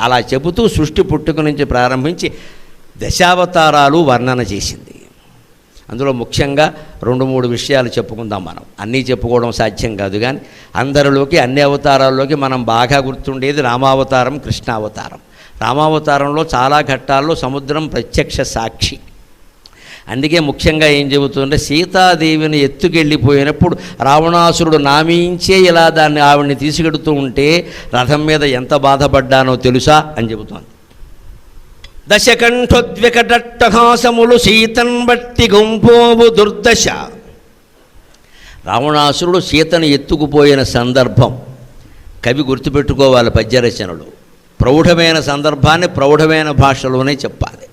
అలా చెబుతూ సృష్టి పుట్టుక నుంచి ప్రారంభించి దశావతారాలు వర్ణన చేసింది. అందులో ముఖ్యంగా 2-3 విషయాలు చెప్పుకుందాం. మనం అన్నీ చెప్పుకోవడం సాధ్యం కాదు, కానీ అందరిలోకి అన్ని అవతారాల్లోకి మనం బాగా గుర్తుండేది రామావతారం, కృష్ణావతారం. రామావతారంలో చాలా ఘట్టాల్లో సముద్రం ప్రత్యక్ష సాక్షి. అందుకే ముఖ్యంగా ఏం చెబుతుంటే, సీతాదేవిని ఎత్తుకెళ్ళిపోయినప్పుడు రావణాసురుడు నామించే ఇలా ఆవిడ్ని తీసుకెడుతూ ఉంటే రథం మీద ఎంత బాధపడ్డానో తెలుసా అని చెబుతోంది. దశకంఠోద్వికటట్టహాసములు సీతన్ బట్టి గుంపోవు దుర్దశ. రావణాసురుడు సీతను ఎత్తుకుపోయిన సందర్భం కవి గుర్తుపెట్టుకోవాలి. పద్యరచనలు ప్రౌఢమైన సందర్భాన్ని ప్రౌఢమైన భాషలోనే చెప్పాలి,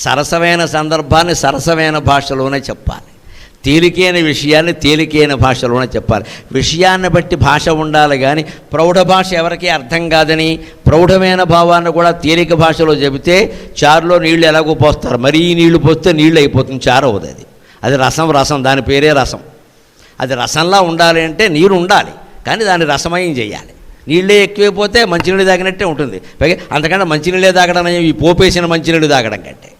సరసమైన సందర్భాన్ని సరసమైన భాషలోనే చెప్పాలి, తేలికైన విషయాన్ని తేలికైన భాషలోనే చెప్పాలి. విషయాన్ని బట్టి భాష ఉండాలి, కానీ ప్రౌఢ భాష ఎవరికీ అర్థం కాదని ప్రౌఢమైన భావాన్ని కూడా తేలిక భాషలో చెబితే చారులో నీళ్లు ఎలాగో పోస్తారు, మరీ నీళ్లు పోస్తే నీళ్ళు అయిపోతుంది, చారు అవుతుంది. అది రసం, దాని పేరే రసం. అది రసంలా ఉండాలి అంటే నీరు ఉండాలి, కానీ దాన్ని రసమయం చేయాలి. నీళ్ళే ఎక్కువైపోతే మంచినీళ్ళు తాగినట్టే ఉంటుంది. పైగా అంతకంటే మంచినీళ్ళే తాగడం, ఈ పోపేసిన మంచినీళ్ళు తాగడం కంటే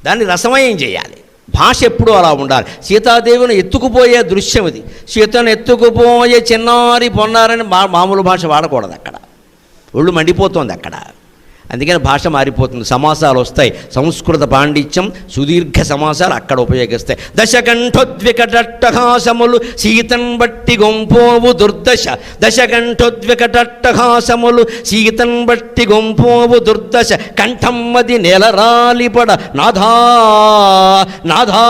దాన్ని రసమయం చేయాలి. భాష ఎప్పుడూ అలా ఉండాలి. సీతాదేవిని ఎత్తుకుపోయే దృశ్యం ఇది. సీతను ఎత్తుకుపోయే చిన్నారి పొన్నారని మామూలు భాష వాడకూడదు, అక్కడ ఒళ్ళు మండిపోతుంది అక్కడ. అందుకని భాష మారిపోతుంది, సమాసాలు వస్తాయి. సంస్కృత పాండిత్యం సుదీర్ఘ సమాసాలు అక్కడ ఉపయోగిస్తాయి. దశకంఠోద్వికటట్టహాసములు సీతన్ బట్టి గొంపోవు దుర్దశ. దశకంఠోద్వికటట్టహాసములు సీతన్ బట్టి గొంపోవు దుర్దశ. కంఠమ్మది నెలరాలిపడ నాథా నాథా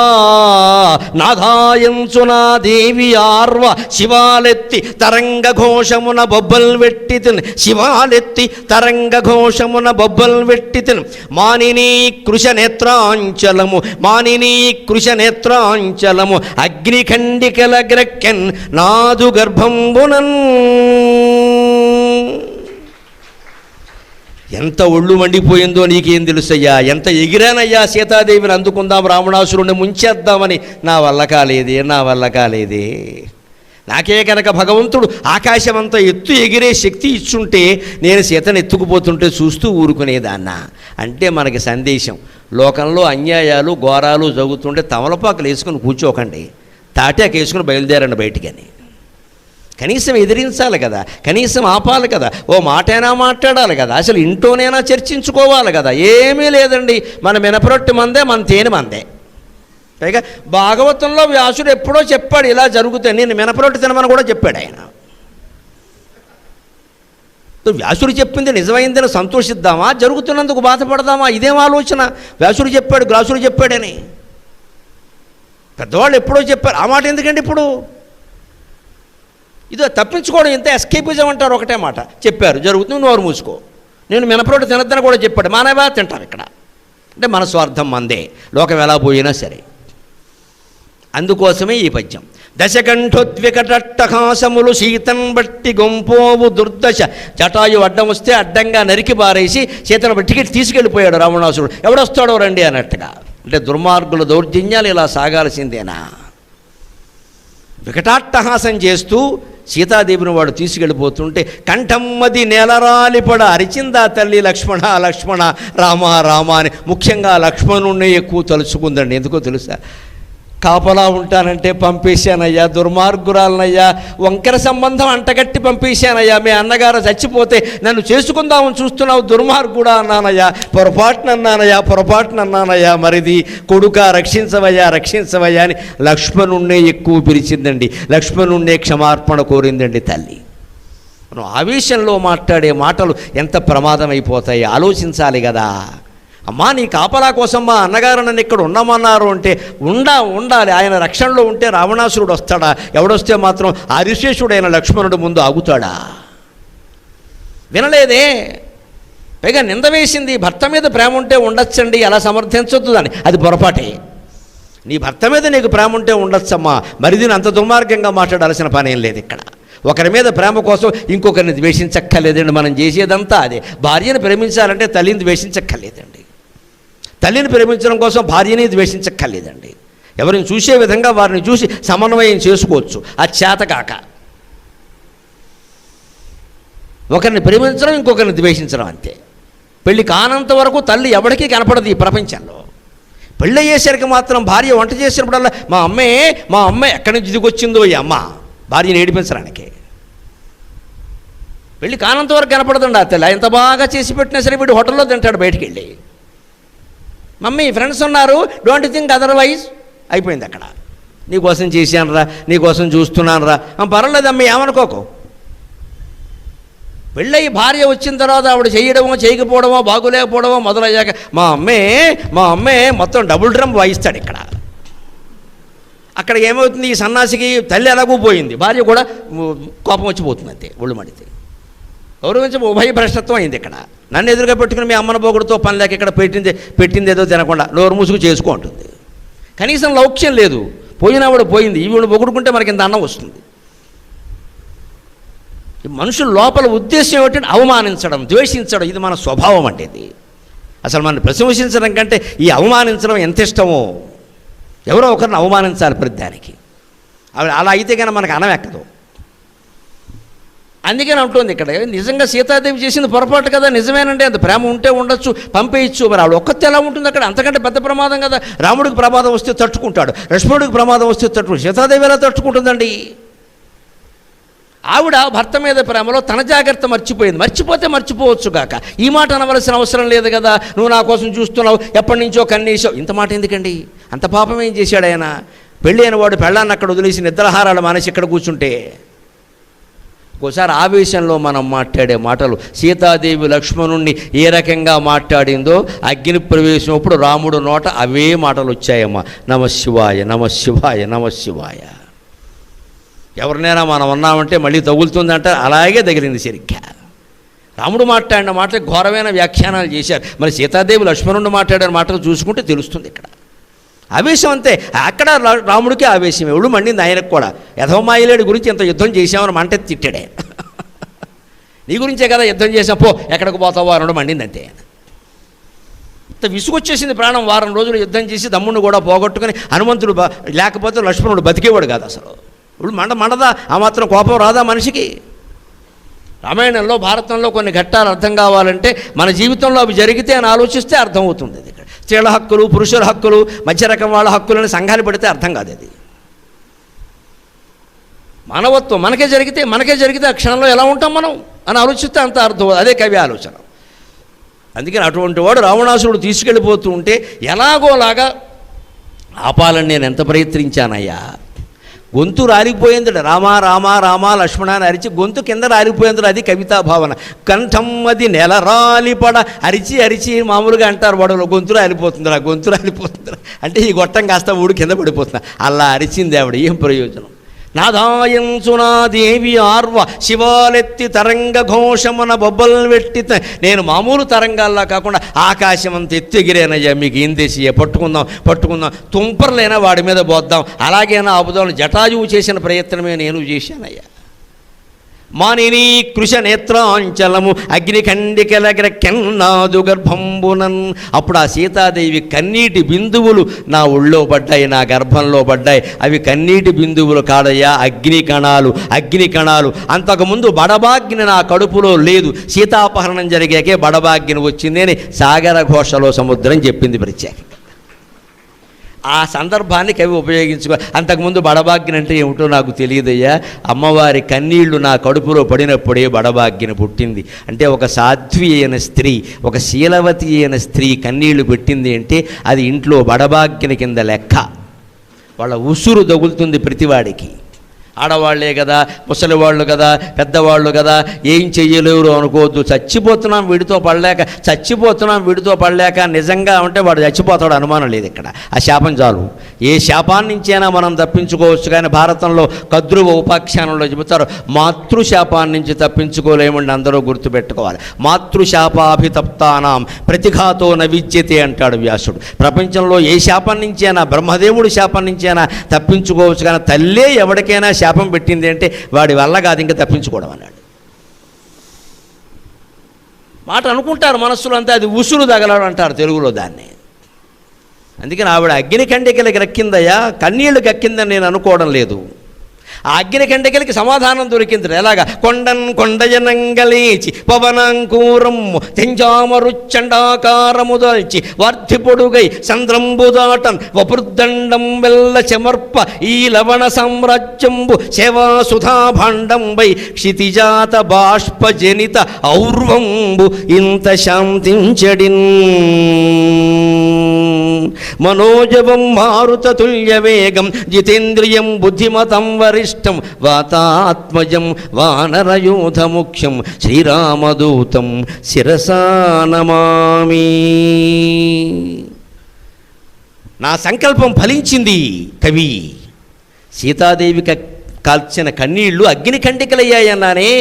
నాథాయంచునా దేవి ఆర్వ. శివాలెత్తి తరంగ ఘోషమున బొబ్బల్ వెట్టి తిన్. శివాలెత్తి తరంగ ఘోషమున బొబ్బల్ వెట్టితిన్. మానినీ కృష నేత్రాంచలము మానినీ కృష నేత్రాంచలము అగ్నిఖండికల గ్రక్కెన్ నాదు గర్భంబునన్. ఎంత ఒళ్ళు మండిపోయిందో నీకేం తెలుసయ్యా, ఎంత ఎగిరానయ్యా సీతాదేవిని అందుకుందాం, రావణాసురుణ్ణి ముంచేద్దామని. నా వల్ల కాలేదే. నాకే కనుక భగవంతుడు ఆకాశమంతా ఎత్తు ఎగిరే శక్తి ఇచ్చుంటే నేను సీతను ఎత్తుకుపోతుంటే చూస్తూ ఊరుకునేదాన్నా. అంటే మనకి సందేశం, లోకంలో అన్యాయాలు ఘోరాలు జరుగుతుంటే తమలపాకులు వేసుకుని కూర్చోకండి, తాటాకు వేసుకుని బయలుదేరండి బయటికని. కనీసం ఎదిరించాలి కదా, కనీసం ఆపాలి కదా, ఓ మాటైనా మాట్లాడాలి కదా, అసలు ఇంట్లోనైనా చర్చించుకోవాలి కదా. ఏమీ లేదండి, మన మినపరొట్టి మందే, మన తేనె మందే. పైగా భాగవతంలో వ్యాసుడు ఎప్పుడో చెప్పాడు ఇలా జరుగుతాయి, నేను మినపరొట్టి తినమని కూడా చెప్పాడు ఆయన. వ్యాసుడు చెప్పింది నిజమైందని సంతోషిద్దామా, జరుగుతున్నందుకు బాధపడదామా? ఇదేం ఆలోచన? వ్యాసుడు చెప్పాడు, గ్రాసుడు చెప్పాడని పెద్దవాళ్ళు ఎప్పుడో చెప్పారు. ఆ మాట ఎందుకండి ఇప్పుడు? ఇదో తప్పించుకోవడం, ఇంత ఎస్కేపిజం అంటారు. ఒకటే మాట చెప్పారు, జరుగుతుంది, నోరు మూసుకో. నేను మినపరొట్టి తినద్దని కూడా చెప్పాడు, మానవా తింటారు ఇక్కడ. అంటే మన స్వార్థం మందే, లోకం ఎలా పోయినా సరే. అందుకోసమే ఈ పద్యం. దశకంఠోద్వికటట్టహాసములు సీతన్ బట్టి గొంపోవు దుర్దశ. జటాయు అడ్డం వస్తే అడ్డంగా నరికి పారేసి సీతను బట్టికి తీసుకెళ్ళిపోయాడు రావణాసురుడు. ఎవడొస్తాడో రండి అన్నట్టుగా. అంటే దుర్మార్గుల దౌర్జన్యాలు ఇలా సాగాల్సిందేనా? వికటాట్టహాసం చేస్తూ సీతాదేవిని వాడు తీసుకెళ్ళిపోతుంటే కంఠమ్మది నేలరాలిపడ అరిచిందా తల్లి లక్ష్మణ లక్ష్మణ రామ రామ అని. ముఖ్యంగా లక్ష్మణుణ్ణి ఎక్కువ తలుచుకుందండి. ఎందుకో తెలుసా? కాపలా ఉంటానంటే పంపేశానయ్యా, దుర్మార్గురాలనయ్యా, వంకర సంబంధం అంటగట్టి పంపేశానయ్యా, మీ అన్నగారు చచ్చిపోతే నన్ను చేసుకుందామని చూస్తున్నావు దుర్మార్గుడా అన్నానయ్యా, పొరపాటునన్నానయ్యా, మరిది కొడుక రక్షించవయ్యా అని లక్ష్మణుణ్ణే ఎక్కువ పిలిచిందండి. లక్ష్మణుణ్ణే క్షమార్పణ కోరిందండి తల్లి. మనం ఆవేశంలో మాట్లాడే మాటలు ఎంత ప్రమాదం అయిపోతాయి ఆలోచించాలి కదా. అమ్మా నీ కాపలా కోసం మా అన్నగారు నన్ను ఇక్కడ ఉండమన్నారు అంటే ఉండాలి. ఆయన రక్షణలో ఉంటే రావణాసురుడు వస్తాడా? ఎవడొస్తే మాత్రం ఆదిశేషుడైన లక్ష్మణుడు ముందు ఆగుతాడా? వినలేదే. పైగా నింద వేసింది. భర్త మీద ప్రేమ ఉంటే ఉండొచ్చండి, అలా సమర్థించొద్దు దాన్ని, అది పొరపాటే. నీ భర్త మీద నీకు ప్రేమ ఉంటే ఉండొచ్చమ్మా, మరిదిని అంత దుర్మార్గంగా మాట్లాడాల్సిన పని ఏం లేదు ఇక్కడ. ఒకరి మీద ప్రేమ కోసం ఇంకొకరిని ద్వేషించక్కర్లేదండి. మనం చేసేదంతా అదే. భార్యను ప్రేమించాలంటే తల్లిని ద్వేషించక్కర్లేదండి, తల్లిని ప్రేమించడం కోసం భార్యని ద్వేషించక్కర్లేదండి. ఎవరిని చూసే విధంగా వారిని చూసి సమన్వయం చేసుకోవచ్చు, అది చేతకాక. ఒకరిని ప్రేమించడం, ఇంకొకరిని ద్వేషించడం అంతే. పెళ్లి కానంత వరకు తల్లి ఎవరికీ కనపడదు ఈ ప్రపంచంలో. పెళ్ళి అయ్యేసరికి మాత్రం భార్య వంట చేసినప్పుడల్లా మా అమ్మే ఎక్కడి నుంచి దిగొచ్చిందో ఈ అమ్మ, భార్యని ఏడిపించడానికి. పెళ్ళి కానంత వరకు కనపడదండి ఆ తల్లి. ఎంత బాగా చేసి పెట్టినా సరే వీడు హోటల్లో తింటాడు బయటికి వెళ్ళి. మమ్మీ ఫ్రెండ్స్ ఉన్నారు, డోంట్ థింక్ అదర్వైజ్, అయిపోయింది అక్కడ. నీకోసం చేశానురా, నీకోసం చూస్తున్నాను రా, పర్వాలేదమ్మా ఏమనుకోకు. పెళ్ళయి భార్య వచ్చిన తర్వాత ఆవిడ చేయడమో చేయకపోవడమో బాగులేకపోవడమో మొదలయ్యాక మా అమ్మే మొత్తం డబుల్ డ్రమ్ వాయిస్తాడు ఇక్కడ. అక్కడ ఏమవుతుంది, ఈ సన్నాసికి తల్లి ఎలాగూ పోయింది, భార్య కూడా కోపం వచ్చిపోతుంది అంతే, ఒళ్ళు మడితే. ఉభయ భ్రష్టత్వం అయింది ఇక్కడ. నన్ను ఎదురుగా పెట్టుకుని మీ అమ్మన పోగుడుతో పని లేక ఇక్కడ పెట్టింది ఏదో తినకుండా నోరు మూసుకు చేసుకో ఉంటుంది. కనీసం లౌక్యం లేదు, పోయినావిడ పోయింది, ఈవిడ పొగుడుకుంటే మనకి ఇంత అన్నం వస్తుంది. మనుషుల లోపల ఉద్దేశం ఏమిటంటే అవమానించడం, ద్వేషించడం, ఇది మన స్వభావం అంటే. ఇది అసలు మనం ప్రశంసించడం కంటే ఈ అవమానించడం ఎంత ఇష్టమో. ఎవరో ఒకరిని అవమానించాలి ప్రతిదానికి. అలా అయితే కానీ మనకు అన్నం ఎక్కదు. అందుకని అంటుంది ఇక్కడ, నిజంగా సీతాదేవి చేసింది పొరపాటు కదా, నిజమేనంటే అంత ప్రేమ ఉంటే ఉండొచ్చు, పంపేయచ్చు. మరి ఆవిడ ఒక్కతే ఎలా ఉంటుంది అక్కడ? అంతకంటే పెద్ద ప్రమాదం కదా. రాముడికి ప్రమాదం వస్తే తట్టుకుంటాడు, లక్ష్మణుడికి ప్రమాదం వస్తే తట్టుకుంటాడు, సీతాదేవి ఎలా తట్టుకుంటుందండి? ఆవిడ భర్త మీద ప్రేమలో తన జాగ్రత్త మర్చిపోయింది. మర్చిపోతే మర్చిపోవచ్చు కాక ఈ మాట అనవలసిన అవసరం లేదు కదా. నువ్వు నా కోసం చూస్తున్నావు, ఎప్పటి నుంచో కన్నీసావు, ఇంత మాట ఎందుకండి? అంత పాపం ఏం చేశాడు ఆయన? పెళ్ళి అయిన వాడు పెళ్ళాన్ని అక్కడ వదిలేసి నిద్రాహారాలు మానేసి ఇక్కడ కూర్చుంటే. ఒకసారి ఆవేశంలో మనం మాట్లాడే మాటలు, సీతాదేవి లక్ష్మణుణ్ణి ఏ రకంగా మాట్లాడిందో అగ్ని ప్రవేశినప్పుడు రాముడు నోట అవే మాటలు వచ్చాయమ్మా. నమశివాయ నమశివాయ నమశివాయ. ఎవరినైనా మనం ఉన్నామంటే మళ్ళీ తగులుతుందంటే అలాగే తగిలింది సరిగ్గా. రాముడు మాట్లాడిన మాటలు ఘోరమైన వ్యాఖ్యానాలు చేశారు. మరి సీతాదేవి లక్ష్మణుడు మాట్లాడిన మాటలు చూసుకుంటే తెలుస్తుంది ఇక్కడ. ఆవేశం అంతే. అక్కడ రాముడికి ఆవేశం ఎవడు మండింది ఆయనకు కూడా. యథోమాయిలేడి గురించి ఇంత యుద్ధం చేసామని మంట తిట్టాడే. నీ గురించే కదా యుద్ధం చేసాం, పో ఎక్కడికి పోతావో అనడం మండింది అంతే. ఇంత విసుగొచ్చేసింది ప్రాణం. వారం రోజులు యుద్ధం చేసి తమ్ముడిని కూడా పోగొట్టుకుని హనుమంతుడు లేకపోతే లక్ష్మణుడు బతికేవాడు కాదు అసలు. ఇప్పుడు మండదా? ఆ మాత్రం కోపం రాదా మనిషికి? రామాయణంలో భారతంలో కొన్ని ఘట్టాలు అర్థం కావాలంటే మన జీవితంలో అవి జరిగితే అని ఆలోచిస్తే అర్థమవుతుంది. అది స్త్రీల హక్కులు, పురుషుల హక్కులు, మధ్య రకం వాళ్ళ హక్కులని సంఘాలు పెడితే అర్థం కాదు. అది మానవత్వం మనకే జరిగితే ఆ క్షణంలో ఎలా ఉంటాం మనం అని ఆలోచిస్తే అంత అర్థం. అదే కవి ఆలోచన. అందుకని అటువంటి వాడు రావణాసురుడు తీసుకెళ్ళిపోతూ ఉంటే ఎలాగోలాగా ఆపాలని నేను ఎంత ప్రయత్నించానయ్యా. గొంతు రాలిపోయింది. రామా రామా రామా లక్ష్మణ అని అరిచి గొంతు కింద రాలిపోయింది. అది కవితా భావన. కంఠం అది నెల రాలిపడ అరిచి మామూలుగా అంటారు వాడు, గొంతు రాలిపోతుందిరా, గొంతు రాలిపోతుందిరా అంటే ఈ గొట్టం కాస్త ఊడు కింద పడిపోతుంది. అలా అరిచింది ఆవిడ. ఏం ప్రయోజనం? నాదాయంచునాదేవి ఆర్వ శివాలెత్తి తరంగ ఘోషమున బొబ్బలు వెట్టి. నేను మామూలు తరంగాల్లా కాకుండా ఆకాశం అంత ఎత్తిగిరేనయ్యా, మీకు ఏం తెసి పట్టుకుందాం తుంపర్లైనా వాడి మీద పోద్దాం, అలాగైనా ఆపుదాం. జటాయువు చేసిన ప్రయత్నమే నేను చేశానయ్యా. మానిని కృష నేత్రాంచలము అగ్నిఖండికలగ్రకెన్నాదు గర్భంబునన్. అప్పుడు ఆ సీతాదేవి కన్నీటి బిందువులు నా ఒళ్ళో పడ్డాయి, నా గర్భంలో పడ్డాయి. అవి కన్నీటి బిందువులు కాదయ్యా, అగ్ని కణాలు. అంతకుముందు బడబాగ్ని నా కడుపులో లేదు. సీతాపహరణం జరిగాకే బడబాగ్ని వచ్చింది అని సాగర ఘోషలో సముద్రం చెప్పింది ప్రత్యేకంగా. ఆ సందర్భాన్ని కవి ఉపయోగించుకో. అంతకుముందు బడబాగ్ని అంటే ఏమిటో నాకు తెలియదయ్యా. అమ్మవారి కన్నీళ్లు నా కడుపులో పడినప్పుడే బడబాగ్ని పుట్టింది. అంటే ఒక సాధ్వి అయిన స్త్రీ, ఒక శీలవతి అయిన స్త్రీ కన్నీళ్లు పెట్టింది అంటే అది ఇంట్లో బడబాగ్ని కింద లెక్క. వాళ్ళ ఉసురు తగులుతుంది ప్రతివాడికి. ఆడవాళ్లే కదా, ముసలివాళ్ళు కదా, పెద్దవాళ్ళు కదా, ఏం చెయ్యలేరు అనుకోవద్దు. చచ్చిపోతున్నాం వీడితో పడలేక నిజంగా ఉంటే వాడు చచ్చిపోతాడు, అనుమానం లేదు ఇక్కడ. ఆ శాపం చాలు. ఏ శాపాన్నించైనా మనం తప్పించుకోవచ్చు. కానీ భారతంలో కద్రువ ఉపాఖ్యానంలో చెబుతారు, మాతృశాపాన్నించి తప్పించుకోలేమండి. అందరూ గుర్తుపెట్టుకోవాలి. మాతృశాపాభితప్తానాం ప్రతిఘాతో నవిద్యతే అంటాడు వ్యాసుడు. ప్రపంచంలో ఏ శాపం నుంచైనా, బ్రహ్మదేవుడి శాపం నుంచైనా తప్పించుకోవచ్చు. కానీ తల్లే ఎవరికైనా శాపం పెట్టింది అంటే వాడి వల్ల కాదు ఇంకా తప్పించుకోవడం అన్నాడు. మాట అనుకుంటారు మనస్సులో అంతా, అది ఉసురు తగలడం అంటారు తెలుగులో దాన్ని. అందుకని ఆవిడ అగ్ని కండికలకి రక్కిందయ్యా, కన్నీళ్ళు కక్కిందని నేను అనుకోవడం లేదు. ఆ అగ్నికండికలకి సమాధానం దొరికింది. ఎలాగా? కొండజనంగలేచి పవనాంకూరము తెంజామరుచ్చండాకారము దాల్చి వార్ధి పొడుగై సంద్రంబుదాటన్ వపుర్దండం వెల్ల చెమర్ప ఈ లవణ సామ్రాజ్యంబు సేవా సుధాభాండంబై క్షితిజాత బాష్పజనిత ఔర్వంబు ఇంత శాంతించడిన్ మనోజవం మారుత తుల్య వేగం జితేంద్రియం బుద్ధిమతం వరిష్టం వాతాత్మజం వానరయూథ ముఖ్యం శ్రీరామదూతం శిరసా నమామి. నా సంకల్పం ఫలించింది కవి. సీతాదేవికి కాల్చిన కన్నీళ్లు అగ్ని కండికలయ్యాయన్నానే,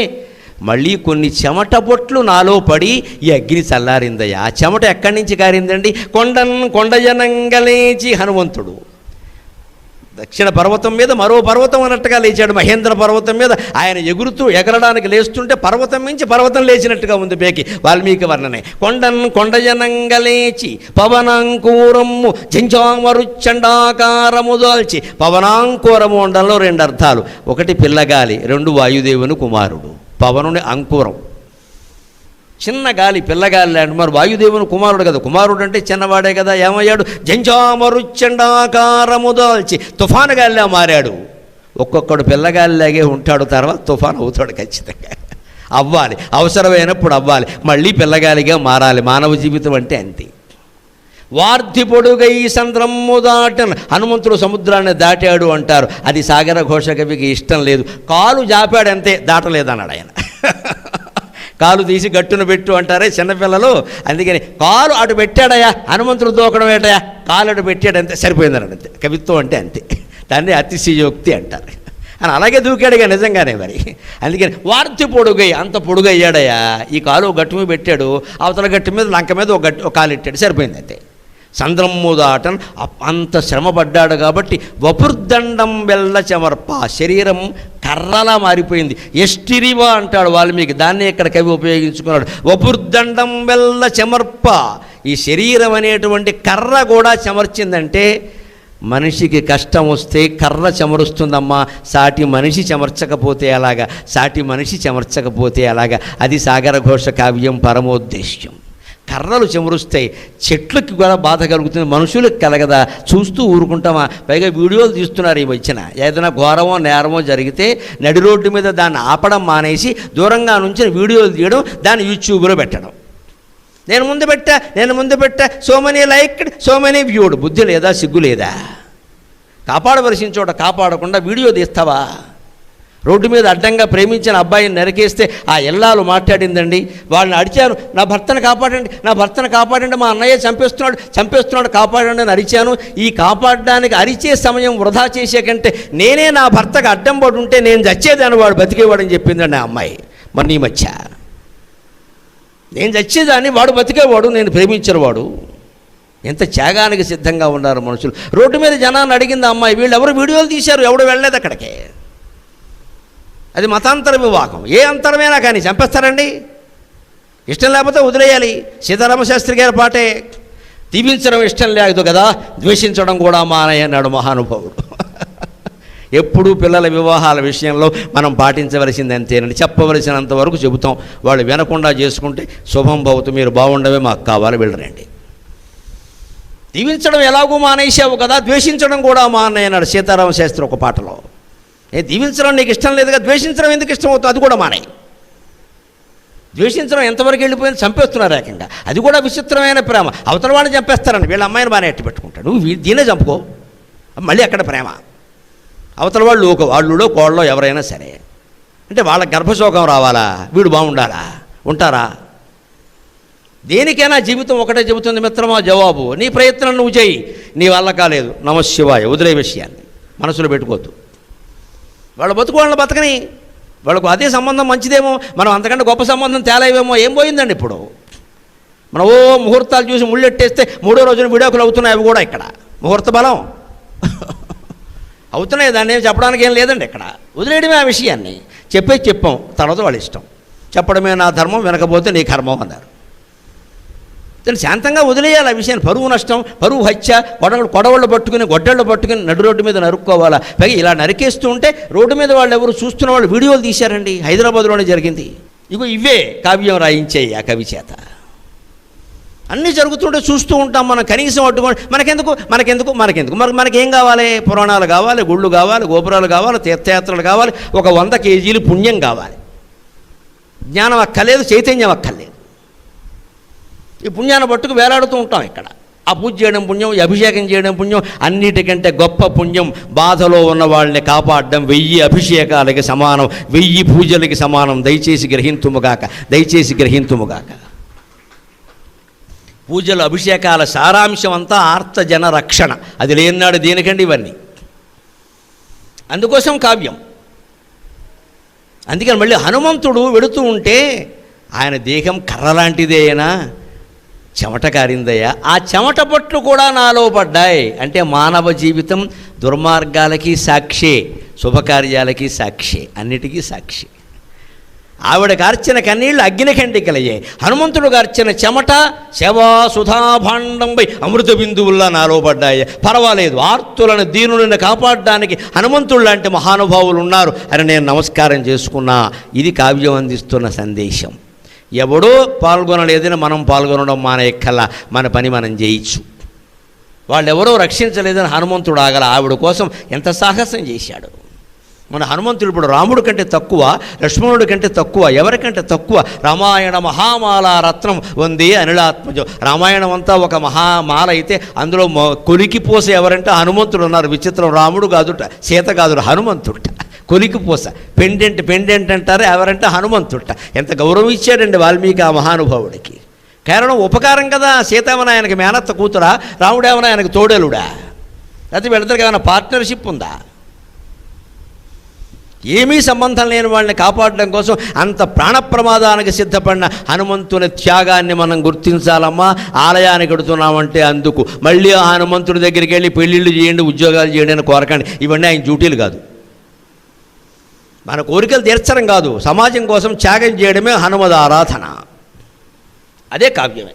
మళ్ళీ కొన్ని చెమట బొట్లు నాలో పడి ఈ అగ్ని చల్లారిందయ్యా. ఆ చెమట ఎక్కడి నుంచి కారిందండి? కొండజనంగలేచి హనుమంతుడు దక్షిణ పర్వతం మీద మరో పర్వతం అన్నట్టుగా లేచాడు. మహేంద్ర పర్వతం మీద ఆయన ఎగరడానికి లేస్తుంటే పర్వతం మించి పర్వతం లేచినట్టుగా ఉంది పేకి వాల్మీకి వర్ణనే. కొండజనంగలేచి పవనాంకూరము జింజామరుచ్చండాకారము దాల్చి. పవనాంకూరము ఉండడంలో రెండు అర్థాలు. ఒకటి పిల్లగాలి, రెండు వాయుదేవుని కుమారుడు. పవనుని అంకురం, చిన్న గాలి, పిల్లగాలి లాంటి. మరి వాయుదేవుని కుమారుడు కదా, కుమారుడు అంటే చిన్నవాడే కదా. ఏమయ్యాడు? జంజామరుచ్చండాకారము దాల్చి తుఫాను గాలిలా మారాడు. ఒక్కొక్కడు పిల్లగాలిలాగే ఉంటాడు, తర్వాత తుఫాను అవుతాడు ఖచ్చితంగా. అవ్వాలి, అవసరమైనప్పుడు అవ్వాలి, మళ్ళీ పిల్లగాలిగా మారాలి. మానవ జీవితం అంటే అంతే. వార్ధి పొడుగై సంద్రము దాటన్. హనుమంతుడు సముద్రాన్ని దాటాడు అంటారు. అది సాగర ఘోష కవికి ఇష్టం లేదు. కాలు జాపాడంతే, దాటలేదన్నాడు ఆయన. కాలు తీసి గట్టున పెట్టు అంటారే చిన్నపిల్లలు, అందుకని కాలు అటు పెట్టాడయా, హనుమంతుడు దూకడం ఏంటయా, కాలు అటు పెట్టాడంతే, సరిపోయిందన్నాడు అంతే. కవిత్వం అంటే అంతే, దాన్ని అతిశయోక్తి అంటారు. అని అలాగే దూకాడుగా నిజంగానే మరి. అందుకని వార్ధి పొడుగై, అంత పొడుగయ్యాడయా. ఈ కాలు గట్టు మీద పెట్టాడు, అవతల గట్టు మీద లంక మీద ఒక కాలు పెట్టాడు, సరిపోయింది అంతే. సంద్రము దాటన్ అంత శ్రమపడ్డాడు కాబట్టి వపుర్దండం వెల్ల చెమర్ప, శరీరం కర్రలా మారిపోయింది. ఎష్టిరివా అంటాడు వాల్మీకి, దాన్ని ఇక్కడ కవి ఉపయోగించుకున్నాడు. వపుర్దండం వెల్ల చెమర్ప, ఈ శరీరం అనేటువంటి కర్ర కూడా చెమర్చిందంటే మనిషికి కష్టం వస్తే కర్ర చెమరుస్తుందమ్మా, సాటి మనిషి చెమర్చకపోతే అలాగా, సాటి మనిషి చెమర్చకపోతే అలాగా. అది సాగర ఘోష కావ్యం పరమోద్దేశ్యం. కర్రలు చెమరుస్తాయి, చెట్లకి కూడా బాధ కలుగుతుంది, మనుషులకు కలగదా? చూస్తూ ఊరుకుంటామా? పైగా వీడియోలు తీస్తున్నారు ఈ మధ్యన. ఏదైనా ఘోరమో నేరమో జరిగితే నడి రోడ్డు మీద దాన్ని ఆపడం మానేసి దూరంగా నుంచి వీడియోలు తీయడం, దాన్ని యూట్యూబ్లో పెట్టడం. నేను ముందు పెట్టా so many liked, so many viewed. బుద్ధి లేదా, సిగ్గు లేదా? కాపాడవలసిన చోట కాపాడకుండా వీడియో తీస్తావా? రోడ్డు మీద అడ్డంగా ప్రేమించిన అబ్బాయిని నరికేస్తే ఆ ఇల్లాలు మాట్లాడిందండి, వాళ్ళని అడిచాను, నా భర్తను కాపాడండి, మా అన్నయ్య చంపేస్తున్నాడు కాపాడండి అని అరిచాను. ఈ కాపాడడానికి అరిచే సమయం వృధా చేసే కంటే నేనే నా భర్తకు అడ్డం పడి ఉంటే నేను చచ్చేదాన్ని, వాడు బతికేవాడని చెప్పిందండి ఆ అమ్మాయి. మరి నీ మధ్య నేను చచ్చేదాన్ని, వాడు బతికేవాడు, నేను ప్రేమించినవాడు. ఎంత త్యాగానికి సిద్ధంగా ఉన్నారు మనుషులు. రోడ్డు మీద జనాన్ని అడిగింది ఆ అమ్మాయి, వీళ్ళు ఎవరు వీడియోలు తీశారు, ఎవడు వెళ్ళలేదు అక్కడికి. అది మతాంతర వివాహం. ఏ అంతరమైనా కానీ చంపేస్తారండి, ఇష్టం లేకపోతే వదిలేయాలి. సీతారామశాస్త్రి గారి పాటే, దీవించడం ఇష్టం లేదు కదా, ద్వేషించడం కూడా మానేయన్నాడు మహానుభావుడు. ఎప్పుడూ పిల్లల వివాహాల విషయంలో మనం పాటించవలసింది అంతేనండి. చెప్పవలసినంత వరకు చెబుతాం, వాళ్ళు వినకుండా చేసుకుంటే శుభం భవతు, మీరు బాగుండవే, మాకు కావాలి, వెళ్ళరండి. దీవించడం ఎలాగో మానేసావు కదా, ద్వేషించడం కూడా మానేయన్నాడు సీతారామశాస్త్రి ఒక పాటలో. దీవించడం నీకు ఇష్టం లేదుగా, ద్వేషించడం ఎందుకు ఇష్టం అవుతుంది, అది కూడా మానే. ద్వేషించడం ఎంతవరకు వెళ్ళిపోయింది, చంపేస్తున్నారు ఏకంగా. అది కూడా విచిత్రమైన ప్రేమ. అవతల వాడిని చంపేస్తారండి, వీళ్ళ అమ్మాయిని బాగానే ఎట్టి పెట్టుకుంటాడు, నువ్వు దీన్నే చంపుకో, మళ్ళీ అక్కడ ప్రేమ. అవతల వాళ్ళు వాళ్ళులో కోళ్ళలో ఎవరైనా సరే అంటే వాళ్ళ గర్భశోకం రావాలా, వీడు బాగుండాలా, ఉంటారా? దేనికైనా జీవితం ఒకటే చెబుతుంది మిత్రమా, జవాబు నీ ప్రయత్నం నువ్వు చేయి, నీ వల్ల కాలేదు, నమశివాయ, వదిలే విషయాన్ని మనసులో పెట్టుకోవద్దు. వాళ్ళు వాళ్ళని బతకని, వాళ్ళకు అదే సంబంధం మంచిదేమో, మనం అంతకంటే గొప్ప సంబంధం తేలేవేమో. ఏం పోయిందండి ఇప్పుడు? మనం ముహూర్తాలు చూసి ముళ్ళెట్టేస్తే 3వ రోజున విడాకులు అవుతున్నాయి, అవి కూడా ఇక్కడ ముహూర్త బలం అవుతున్నాయి. దాన్ని ఏం చెప్పడానికి ఏం లేదండి ఇక్కడ, వదిలేయడమే ఆ విషయాన్ని. చెప్పాం, తర్వాత వాళ్ళ ఇష్టం. చెప్పడమే నా ధర్మం, వినకపోతే నీ కర్మం అన్నారు. దాన్ని శాంతంగా వదిలేయాలి. ఆ విషయాన్ని పరువు నష్టం, పరువు హత్య, కొడవళ్ళు పట్టుకుని గొడ్డళ్ళు పట్టుకుని నడు రోడ్డు మీద నరుక్కోవాలా? పైగా ఇలా నరికేస్తూ ఉంటే రోడ్డు మీద వాళ్ళు ఎవరు చూస్తున్న వాళ్ళు వీడియోలు తీశారండి. హైదరాబాద్లోనే జరిగింది. ఇగో ఇవే కావ్యం రాయించాయి ఆ కవి చేత. అన్నీ జరుగుతుంటే చూస్తూ ఉంటాం మనం. కనీసం అడ్డుకోండి, మనకెందుకు మనకేం కావాలి? పురాణాలు కావాలి, గుళ్ళు కావాలి, గోపురాలు కావాలి, తీర్థయాత్రలు కావాలి, ఒక 100 కేజీలు పుణ్యం కావాలి. జ్ఞానం అక్కర్లేదు, చైతన్యం అక్కర్లేదు. ఈ పుణ్యాన్ని పట్టుకు వేలాడుతూ ఉంటాం ఇక్కడ. ఆ పూజ చేయడం పుణ్యం, ఈ అభిషేకం చేయడం పుణ్యం. అన్నిటికంటే గొప్ప పుణ్యం బాధలో ఉన్న వాళ్ళని కాపాడడం 1000 అభిషేకాలకి సమానం, 1000 పూజలకి సమానం. దయచేసి గ్రహింతుముగాక. పూజలు అభిషేకాల సారాంశం అంతా ఆర్తజన రక్షణ. అది లేనాడు దేనికండి ఇవన్నీ? అందుకోసం కావ్యం. అందుకని మళ్ళీ హనుమంతుడు వెడుతూ ఉంటే ఆయన దేహం కర్ర లాంటిదేనా, చెమట కారిందయ్యా, ఆ చెమట పట్లు కూడా నాలో పడ్డాయి అంటే మానవ జీవితం దుర్మార్గాలకి సాక్షి, శుభకార్యాలకి సాక్షి, అన్నిటికీ సాక్షి. ఆవిడ కార్చిన కన్నీళ్ళు అగ్నికండికలయ్యాయి. హనుమంతుడు కార్చిన చెమట శవా సుధాభాండంపై అమృత బిందువుల్లా నాలో పడ్డాయి. పర్వాలేదు, ఆర్తులను దీనులను కాపాడడానికి హనుమంతుడు లాంటి మహానుభావులు ఉన్నారు అని నేను నమస్కారం చేసుకున్నా. ఇది కావ్యం అందిస్తున్న సందేశం. ఎవడో పాల్గొనలేదని మనం పాల్గొనడం మానేయక్కల్లా, మన పని మనం చేయొచ్చు. వాళ్ళెవరో రక్షించలేదని హనుమంతుడు ఆగల. ఆవిడ కోసం ఎంత సాహసం చేశాడు. మన హనుమంతుడు ఇప్పుడు రాముడి కంటే తక్కువ, లక్ష్మణుడి కంటే తక్కువ, ఎవరికంటే తక్కువ? రామాయణ మహామాల రత్నం వందే అనిలాత్మజం. రామాయణం అంతా ఒక మహామాల అయితే అందులో కొలికిపోసే ఎవరంటే హనుమంతుడు ఉన్నారు. విచిత్రం, రాముడు కాదుట, సీత కాదుట, హనుమంతుట. కొలికిపోస పెండెంట్ అంటారు, ఎవరంటే హనుమంతుట. ఎంత గౌరవం ఇచ్చాడండి వాల్మీకి ఆ మహానుభావుడికి. కేవలం ఉపకారం కదా. సీతేమన్నా ఆయనకి మేనత్త కూతురా, రాముడేమన్నా ఆయనకు తోడేలుడా? లేకపోతే వీళ్ళిద్దరికి ఏమైనా పార్ట్నర్షిప్ ఉందా? ఏమీ సంబంధం లేని వాళ్ళని కాపాడడం కోసం అంత ప్రాణప్రమాదానికి సిద్ధపడిన హనుమంతుని త్యాగాన్ని మనం గుర్తించాలమ్మా. ఆలయానికి కడుతున్నామంటే అందుకు. మళ్ళీ ఆ హనుమంతుడి దగ్గరికి వెళ్ళి పెళ్ళిళ్ళు చేయండి, ఉద్యోగాలు చేయండి అని కోరకండి. ఇవన్నీ ఆయన డ్యూటీలు కాదు. మన కోరికలు తీర్చడం కాదు, సమాజం కోసం త్యాగం చేయడమే హనుమద్ ఆరాధన. అదే కావ్యమే.